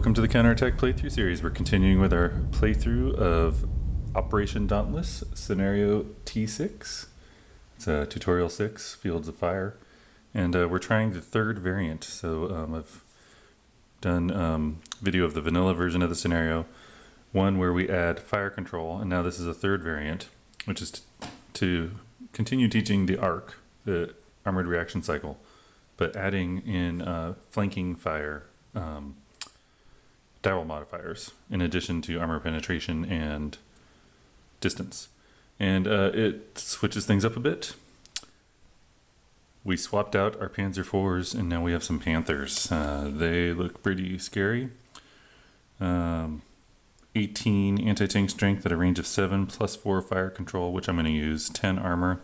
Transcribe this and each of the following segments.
Welcome to the Counterattack playthrough series. We're continuing with our playthrough of Operation Dauntless, Scenario T6. It's Tutorial 6, Fields of Fire. And we're trying the third variant. So I've done video of the vanilla version of the scenario, one where we add fire control, and now this is a third variant, which is to continue teaching the ARC, the Armored Reaction Cycle, but adding in flanking fire dowel modifiers in addition to armor penetration and distance. And it switches things up a bit. We swapped out our Panzer IVs and now we have some Panthers. They look pretty scary. 18 anti-tank strength at a range of 7 plus 4 fire control, which I'm going to use. 10 armor.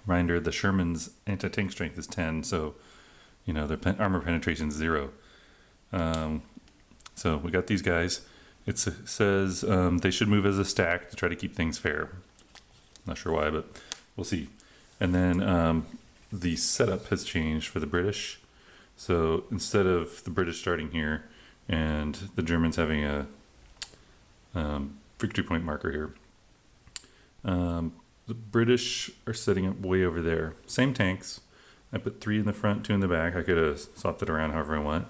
Reminder, the Sherman's anti-tank strength is 10, so you know their armor penetration is 0. So we got these guys. It says they should move as a stack to try to keep things fair. Not sure why, but we'll see. And then the setup has changed for the British. So instead of the British starting here and the Germans having a victory point marker here, the British are setting up way over there. Same tanks. I put 3 in the front, 2 in the back. I could have swapped it around however I want.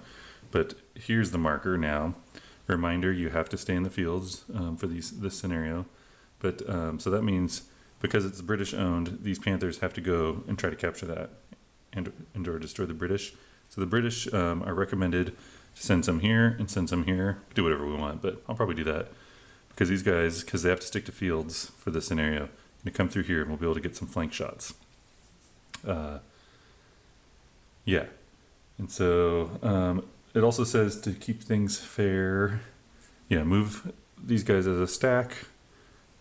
But here's the marker now. Reminder, you have to stay in the fields for this scenario. But so that means because it's British owned, these Panthers have to go and try to capture that and or destroy the British. So the British are recommended to send some here and send some here. Do whatever we want, but I'll probably do that. Because these guys, because they have to stick to fields for this scenario, going to come through here and we'll be able to get some flank shots. Yeah. And so it also says to keep things fair, yeah, move these guys as a stack,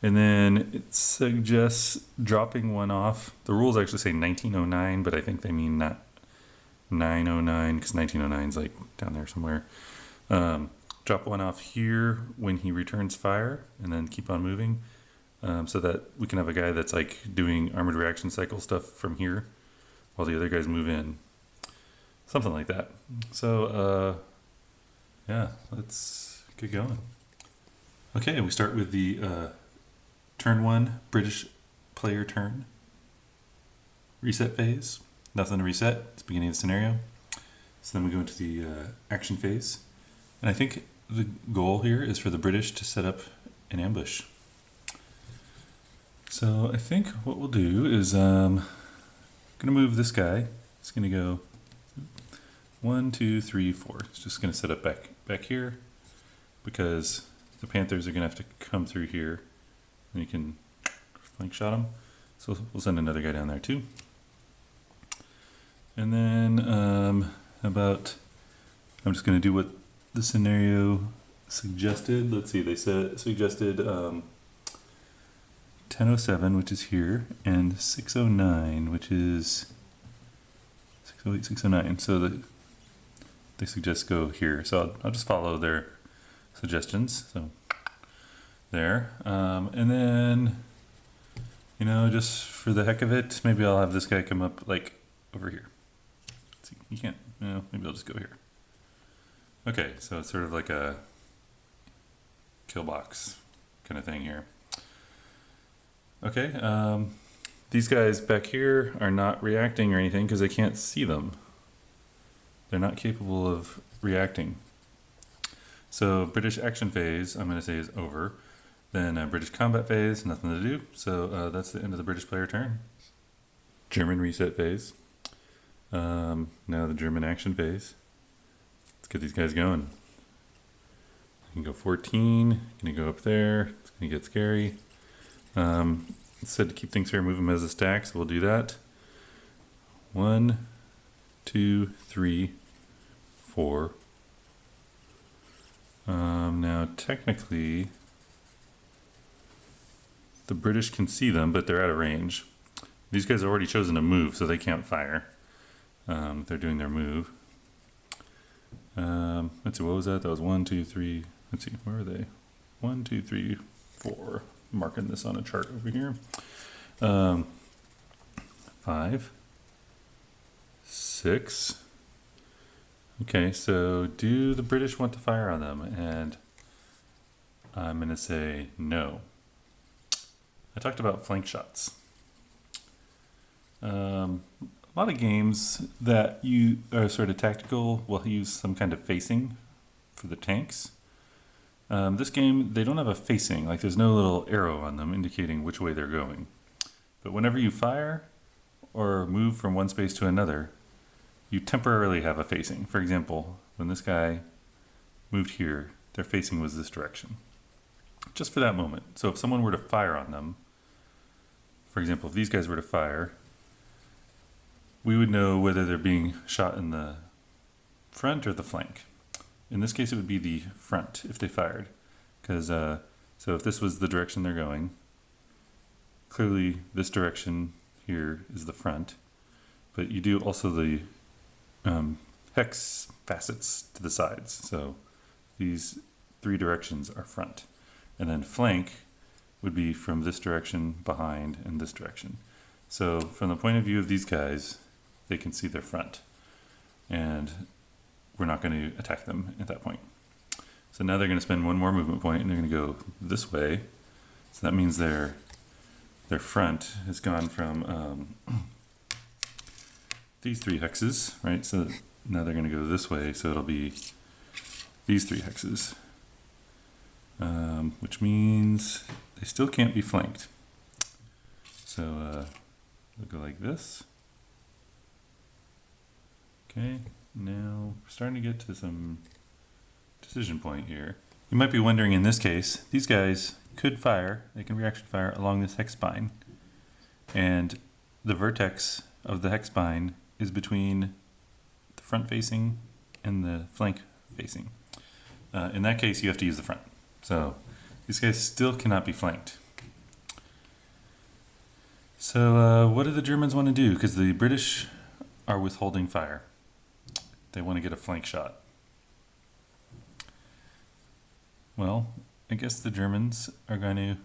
and then it suggests dropping one off. The rules actually say 1909, but I think they mean not 909 because 1909 is like down there somewhere. Drop one off here when he returns fire, and then keep on moving, so that we can have a guy that's like doing armored reaction cycle stuff from here while the other guys move in. Something like that. So, yeah, let's get going. Okay, we start with the turn 1 British player turn. Reset phase. Nothing to reset. It's the beginning of the scenario. So then we go into the action phase. And I think the goal here is for the British to set up an ambush. So I think what we'll do is I'm going to move this guy. It's going to go 1, 2, 3, 4. It's just going to set up back here because the Panthers are going to have to come through here and you can flank shot them. So we'll send another guy down there too. And then I'm just going to do what the scenario suggested. Let's see, they suggested 1007, which is here, and 609, which is 608, 609. So they suggest go here. So I'll just follow their suggestions. So there. And then, you know, just for the heck of it, maybe I'll have this guy come up like over here. Let's see, you can't, you know, maybe I'll just go here. Okay, so it's sort of like a kill box kind of thing here. Okay, these guys back here are not reacting or anything because I can't see them. They're not capable of reacting. So British action phase, I'm going to say, is over. Then British combat phase, nothing to do. So that's the end of the British player turn. German reset phase. Now the German action phase. Let's get these guys going. I can go 14. Going to go up there. It's going to get scary. It said to keep things fair, move them as a stack, so we'll do that. 1, 2, 3, 4. Now technically the British can see them, but they're out of range. These guys have already chosen to move, so they can't fire. They're doing their move. Let's see, what was that? That was 1, 2, 3. Let's see, where are they? 1, 2, 3, 4. I'm marking this on a chart over here. 5, 6, Okay, so do the British want to fire on them? And I'm going to say no. I talked about flank shots. A lot of games that you are sort of tactical will use some kind of facing for the tanks. This game, they don't have a facing, like there's no little arrow on them indicating which way they're going. But whenever you fire or move from one space to another, you temporarily have a facing. For example, when this guy moved here, their facing was this direction. Just for that moment. So if someone were to fire on them, for example, if these guys were to fire, we would know whether they're being shot in the front or the flank. In this case, it would be the front if they fired. Because, so if this was the direction they're going, clearly this direction here is the front. But you do also the hex facets to the sides. So these three directions are front. And then flank would be from this direction, behind, and this direction. So from the point of view of these guys, they can see their front. And we're not going to attack them at that point. So now they're going to spend one more movement point and they're going to go this way. So that means their front has gone from these three hexes, right? So now they're going to go this way, so it'll be these three hexes. Which means they still can't be flanked. So we'll go like this. Okay, now we're starting to get to some decision point here. You might be wondering, in this case, these guys could fire, they can reaction fire along this hex spine. And the vertex of the hex spine is between the front facing and the flank facing. In that case, you have to use the front. So these guys still cannot be flanked. So what do the Germans want to do? Because the British are withholding fire. They want to get a flank shot. Well, I guess the Germans are going to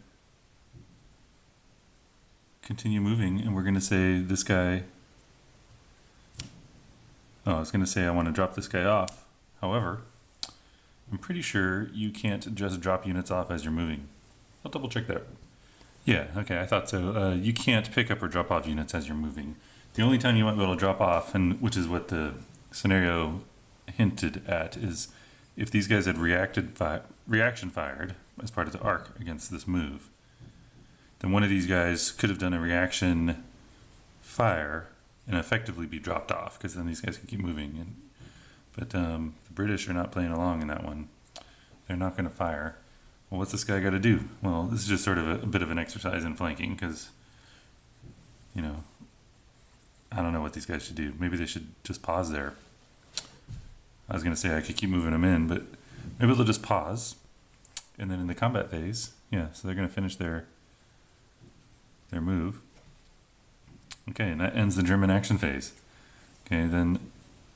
continue moving, and we're going to say this guy... Oh, I was going to say I want to drop this guy off. However, I'm pretty sure you can't just drop units off as you're moving. I'll double check that. Yeah, okay, I thought so. You can't pick up or drop off units as you're moving. The only time you might be able to drop off, and which is what the scenario hinted at, is if these guys had reaction fired as part of the arc against this move, then one of these guys could have done a reaction fire and effectively be dropped off, because then these guys can keep moving. But the British are not playing along in that one. They're not going to fire. Well, what's this guy got to do? Well, this is just sort of a bit of an exercise in flanking, because, you know, I don't know what these guys should do. Maybe they should just pause there. I was going to say I could keep moving them in, but maybe they'll just pause. And then in the combat phase, yeah, so they're going to finish their move. Okay, and that ends the German action phase. Okay, then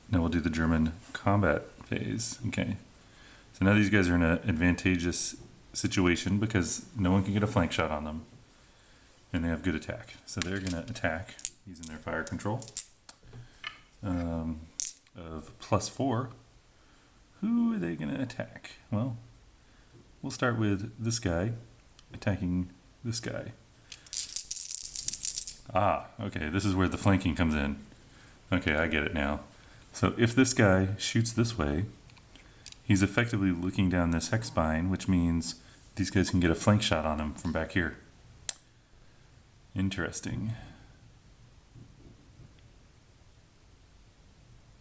now we'll do the German combat phase. Okay, so now these guys are in an advantageous situation because no one can get a flank shot on them. And they have good attack. So they're going to attack using their fire control of +4. Who are they going to attack? Well, we'll start with this guy attacking this guy. Ah, okay, this is where the flanking comes in. Okay, I get it now. So if this guy shoots this way, he's effectively looking down this hex spine, which means these guys can get a flank shot on him from back here. Interesting.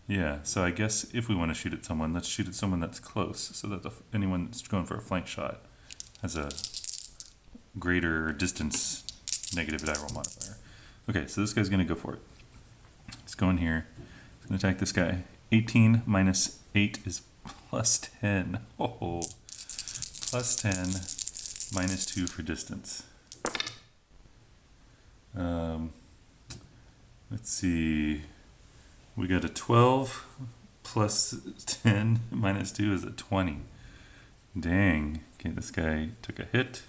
Yeah, so I guess if we want to shoot at someone, let's shoot at someone that's close, so that anyone that's going for a flank shot has a greater distance negative die roll modifier. Okay, so this guy's going to go for it. He's going here. He's going to attack this guy. 18 minus 8 is +10. Oh, +10 minus 2 for distance. Let's see. We got a 12 plus 10 minus 2 is a 20. Dang. Okay, this guy took a hit.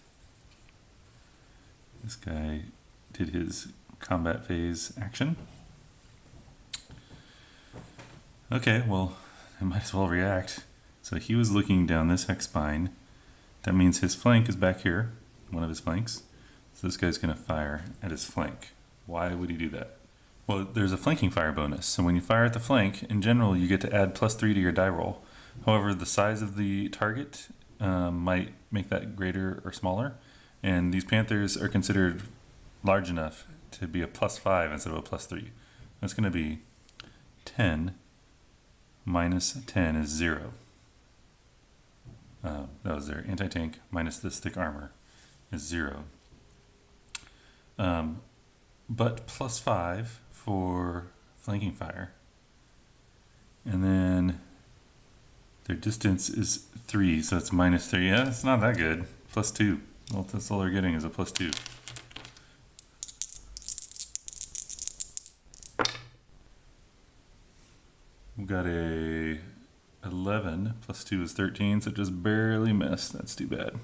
This guy did his combat phase action. Okay, well, I might as well react. So he was looking down this hex spine. That means his flank is back here, one of his flanks. So this guy's going to fire at his flank. Why would he do that? Well, there's a flanking fire bonus. So when you fire at the flank, in general, you get to add +3 to your die roll. However, the size of the target might make that greater or smaller. And these Panthers are considered large enough to be a +5 instead of a +3. That's going to be 10 minus 10 is 0. That was their anti-tank minus this thick armor is 0. But +5 for flanking fire. And then their distance is 3, so it's -3. Yeah, it's not that good. +2. Well, that's all they're getting is a +2. We've got a 11 +2 is 13, so just barely missed. That's too bad.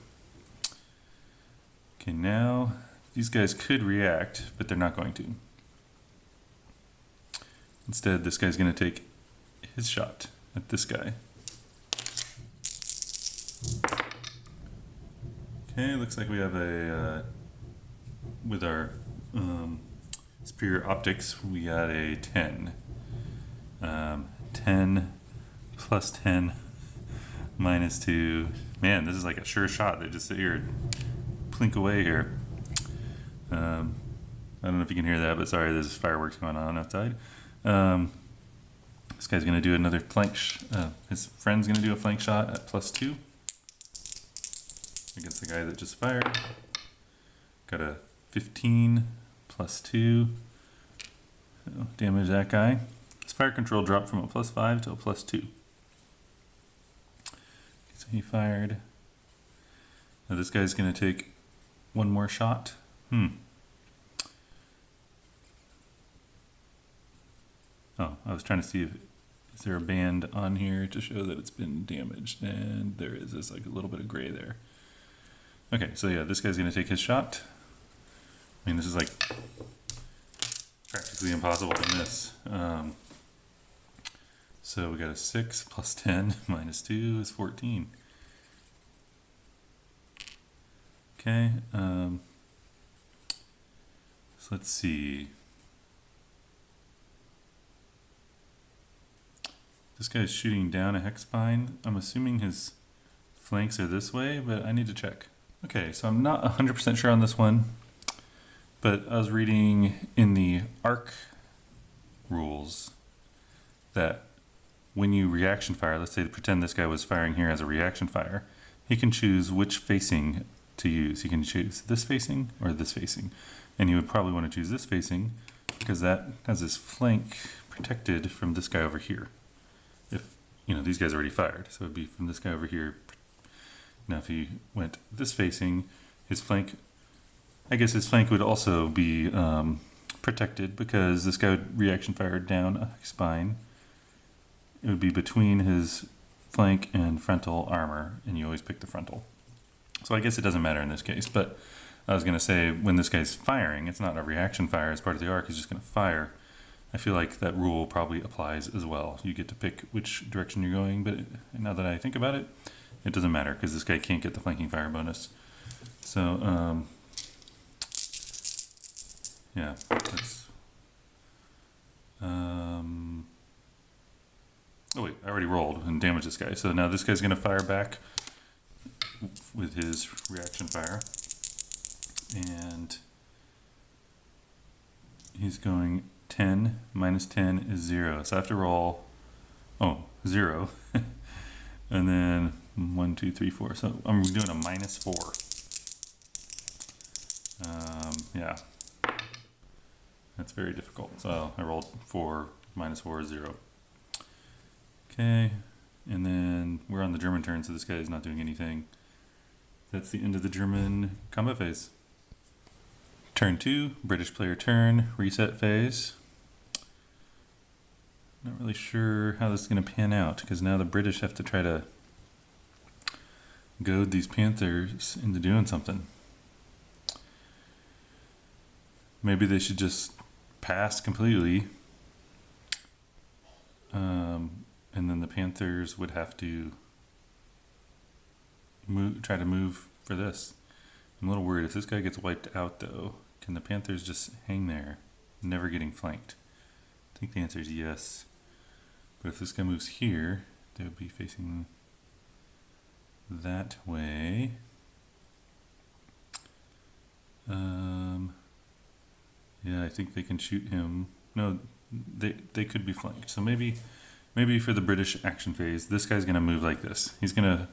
Okay, now these guys could react, but they're not going to. Instead, this guy's going to take his shot at this guy. Okay, looks like we have a, with our superior optics, we got a 10. 10 plus 10 minus 2. Man, this is like a sure shot. They just sit here and plink away here. I don't know if you can hear that, but sorry, there's fireworks going on outside. This guy's going to do another flank. His friend's going to do a flank shot at +2 against the guy that just fired. Got a 15 +2. So damage that guy. His fire control dropped from a +5 to a +2. So he fired. Now this guy's going to take one more shot. Oh, I was trying to see if is there a band on here to show that it's been damaged, and there is. There's like a little bit of gray there. Okay, so yeah, this guy's going to take his shot. I mean, this is like practically impossible to miss. So we got a 6 plus 10 minus 2 is 14. Okay, so let's see. This guy's shooting down a hex spine. I'm assuming his flanks are this way, but I need to check. Okay, so I'm not 100% sure on this one, but I was reading in the arc rules that when you reaction fire, let's say pretend this guy was firing here as a reaction fire, he can choose which facing to use. He can choose this facing or this facing, and he would probably want to choose this facing because that has his flank protected from this guy over here. If, you know, these guys already fired, so it'd be from this guy over here. Now if he went this facing, his flank, I guess his flank would also be protected because this guy would reaction fire down a spine. It would be between his flank and frontal armor, and you always pick the frontal. So I guess it doesn't matter in this case, but I was going to say when this guy's firing, it's not a reaction fire as part of the arc, he's just going to fire. I feel like that rule probably applies as well. You get to pick which direction you're going, but now that I think about it, it doesn't matter because this guy can't get the flanking fire bonus. So, yeah, that's... Oh wait, I already rolled and damaged this guy. So now this guy's going to fire back with his reaction fire. And he's going 10 minus 10 is 0. So I have to roll, 0. And then 1, 2, 3, 4. So I'm doing a -4. Yeah. That's very difficult. So I rolled 4, -4 is 0. Okay, and then we're on the German turn, so this guy is not doing anything. That's the end of the German combat phase. Turn 2, British player turn, reset phase. Not really sure how this is going to pan out, because now the British have to try to goad these Panthers into doing something. Maybe they should just pass completely. and then the Panthers would have to try to move for this. I'm a little worried if this guy gets wiped out though. Can the Panthers just hang there, never getting flanked? I think the answer is yes. But if this guy moves here, they would be facing that way. Yeah, I think they can shoot him. No, they could be flanked. So maybe for the British action phase, this guy's gonna move like this. He's gonna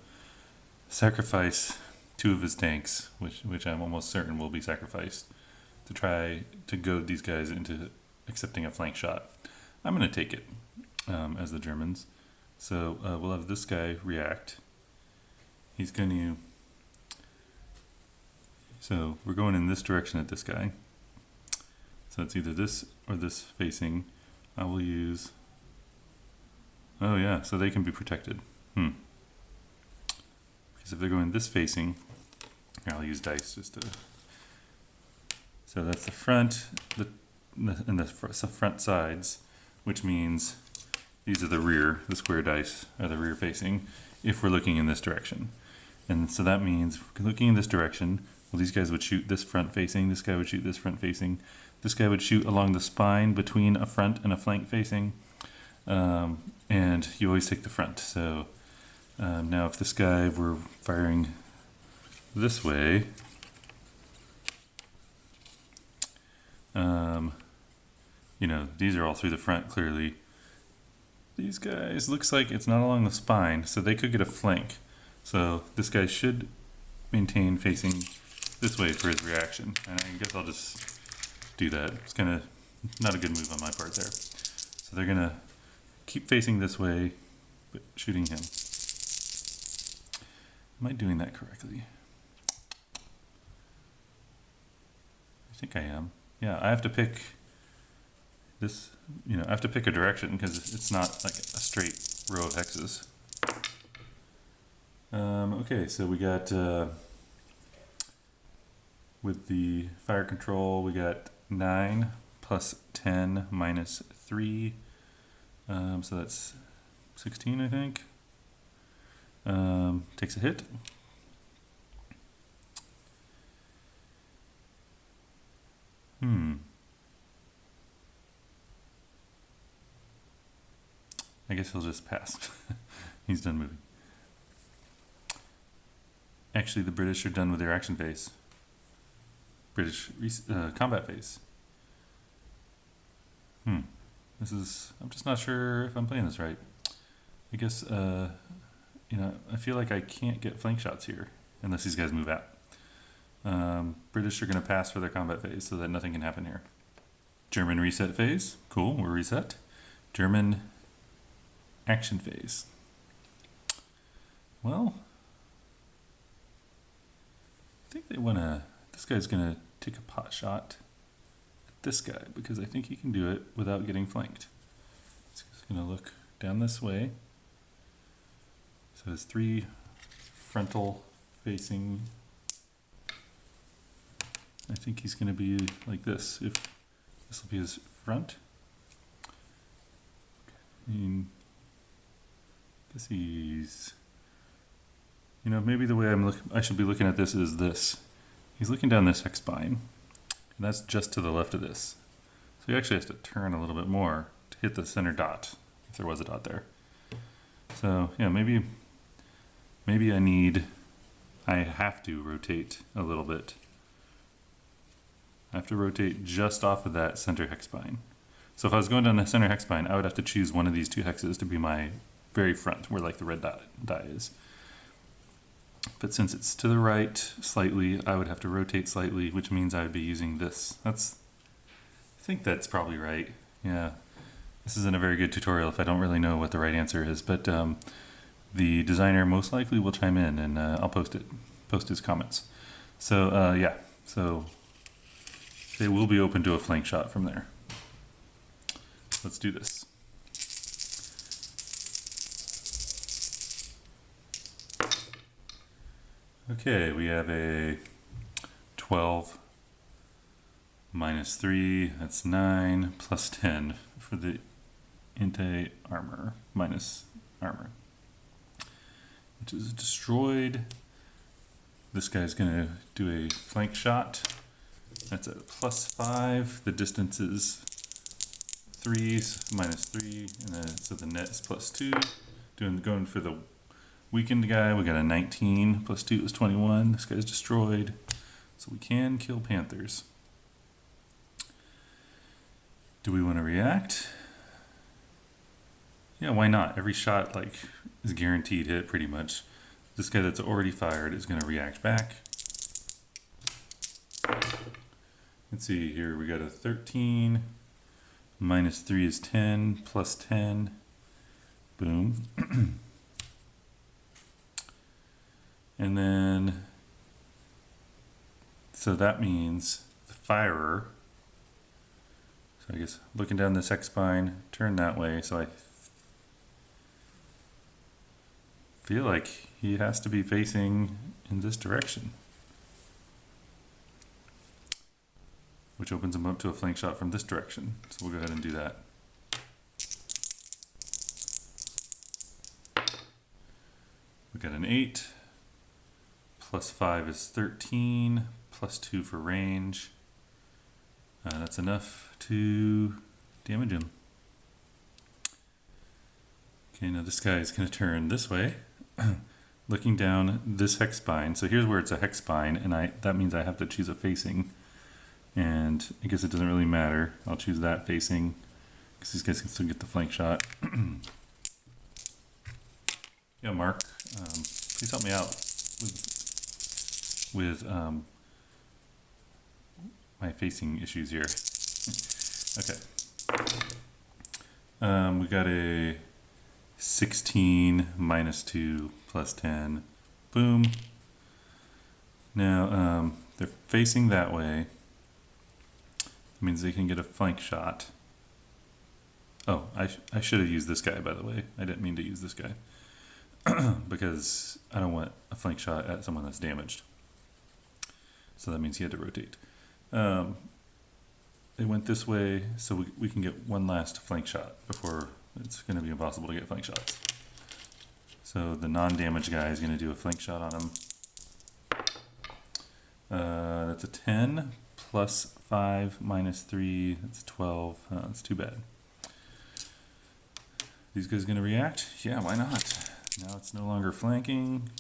sacrifice 2 of his tanks, which I'm almost certain will be sacrificed, to try to goad these guys into accepting a flank shot. I'm gonna take it as the Germans. So we'll have this guy react. He's going to. So we're going in this direction at this guy. So it's either this or this facing. I will use. Oh yeah, so they can be protected. Because if they're going this facing, I'll use dice just to. So that's the front, and the front sides, which means these are the rear. The square dice are the rear facing. If we're looking in this direction, and so that means looking in this direction. Well, these guys would shoot this front facing. This guy would shoot this front facing. This guy would shoot along the spine between a front and a flank facing. And you always take the front. So now if this guy were firing this way, you know, these are all through the front clearly. These guys, looks like it's not along the spine, so they could get a flank. So this guy should maintain facing this way for his reaction. And I guess I'll just do that. It's kind of not a good move on my part there. So they're going to keep facing this way, but shooting him. Am I doing that correctly? I think I am. Yeah, I have to pick this, you know, I have to pick a direction because it's not like a straight row of hexes. Okay, so we got, with the fire control, we got 9 plus 10 minus 3. So that's 16, I think. Takes a hit. I guess he'll just pass. He's done moving. Actually, the British are done with their action phase. British combat phase. This is, I'm just not sure if I'm playing this right. I guess, you know, I feel like I can't get flank shots here unless these guys move out. British are going to pass for their combat phase so that nothing can happen here. German reset phase. Cool, we're reset. German action phase. Well, I think they want to, this guy's going to take a pot shot at this guy because I think he can do it without getting flanked. So he's going to look down this way. So his 3 frontal facing, I think he's going to be like this. If this will be his front. I mean, I guess he's, you know, maybe the way I should be looking at this is this. He's looking down this hex spine, and that's just to the left of this. So he actually has to turn a little bit more to hit the center dot, if there was a dot there. So yeah, maybe I have to rotate a little bit. I have to rotate just off of that center hex spine. So if I was going down the center hex spine, I would have to choose one of these 2 hexes to be my very front, where like the red die is. But since it's to the right slightly, I would have to rotate slightly, which means I would be using this. I think that's probably right. Yeah, this isn't a very good tutorial if I don't really know what the right answer is, but the designer most likely will chime in and I'll post his comments. So yeah, so they will be open to a flank shot from there. Let's do this. Okay, we have a 12 minus 3, that's 9, plus 10 for the anti-armor, minus armor, which is destroyed. This guy's gonna do a flank shot. That's a +5. The distance is 3, -3, and then so the net is +2. Going for the weakened guy, we got a 19, +2 is 21. This guy's destroyed. So we can kill Panthers. Do we want to react? Yeah, why not? Every shot is guaranteed hit pretty much. This guy that's already fired is going to react back. Let's see here, we got a 13, -3 is 10, +10, boom. And then, so that means the firer, so I guess looking down this X-spine, turn that way, so I feel like he has to be facing in this direction, which opens him up to a flank shot from this direction. So we'll go ahead and do that. We got an 8, +5 is 13, +2 for range. That's enough to damage him. Okay, now this guy is going to turn this way, looking down this hex spine. So here's where it's a hex spine, and that means I have to choose a facing. And I guess it doesn't really matter. I'll choose that facing, because these guys can still get the flank shot. Yeah, Mark, please help me out with my facing issues here. Okay. We got a 16, -2, +10. Boom. Now, they're facing that way. That means they can get a flank shot. Oh, I should have used this guy, by the way. I didn't mean to use this guy. Because I don't want a flank shot at someone that's damaged. So that means he had to rotate. They went this way, so we can get one last flank shot before it's going to be impossible to get flank shots. So the non-damaged guy is going to do a flank shot on him. That's a 10, +5, -3, that's 12. That's too bad. These guys going to react? Yeah, why not? Now it's no longer flanking.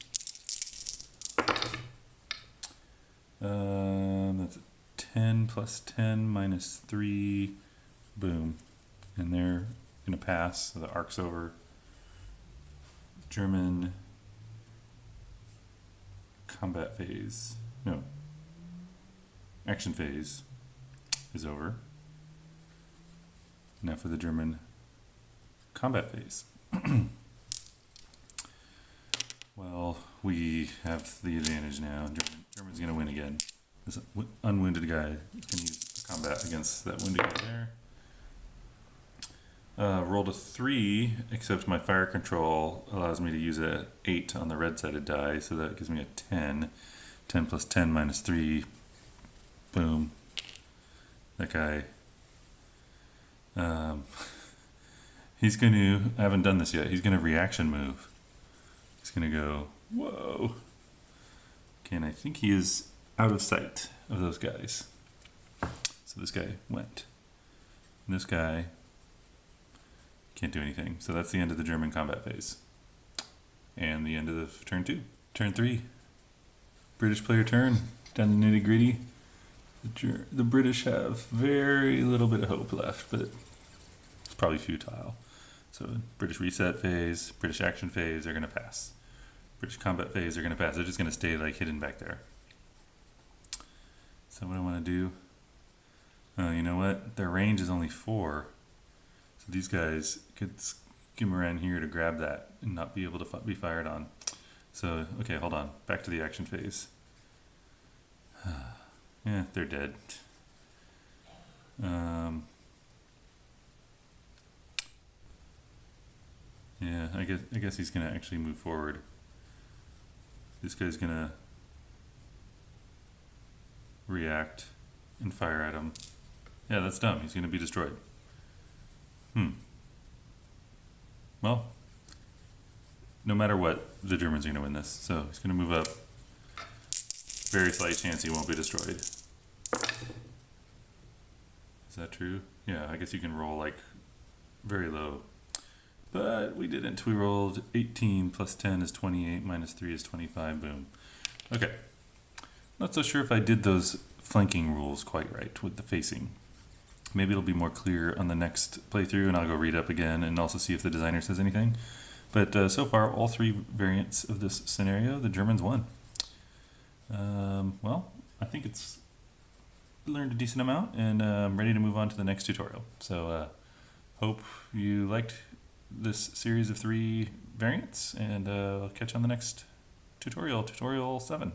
That's a 10 +10 -3. Boom. And they're going to pass, so the arc's over. German combat phase. No. Action phase is over. Now for the German combat phase. Well, we have the advantage now. German's going to win again. This unwounded guy can use combat against that wounded guy there. Rolled a 3, except my fire control allows me to use a 8 on the red-sided die, so that gives me a 10. 10 +10 -3. Boom. That guy. He's going to, I haven't done this yet, he's going to reaction move. He's going to go, whoa. Okay, and I think he is out of sight of those guys. So this guy went. And this guy can't do anything. So that's the end of the German combat phase. And the end of the turn 2. Turn 3. British player turn. Down to nitty gritty. The British have very little bit of hope left, but it's probably futile. So British reset phase, British action phase, they're going to pass. British combat phase, they're going to pass. They're just going to stay hidden back there. So what I want to do, you know what? Their range is only 4. So these guys could skim around here to grab that and not be able to be fired on. So, okay, hold on. Back to the action phase. Yeah, they're dead. Yeah, I guess he's gonna actually move forward. This guy's gonna react and fire at him. Yeah, that's dumb. He's gonna be destroyed. well, no matter what, the Germans are going to win this. So he's going to move up. Very slight chance he won't be destroyed. Is that true? Yeah, I guess you can roll like very low. But we didn't. We rolled 18 plus 10 is 28, minus 3 is 25. Boom. Okay. Not so sure if I did those flanking rules quite right with the facing. Maybe it'll be more clear on the next playthrough, and I'll go read up again and also see if the designer says anything. But so far, all three variants of this scenario, the Germans won. Well, I think it's learned a decent amount, and I'm ready to move on to the next tutorial. So hope you liked this series of 3 variants, and I'll catch you on the next tutorial, tutorial 7.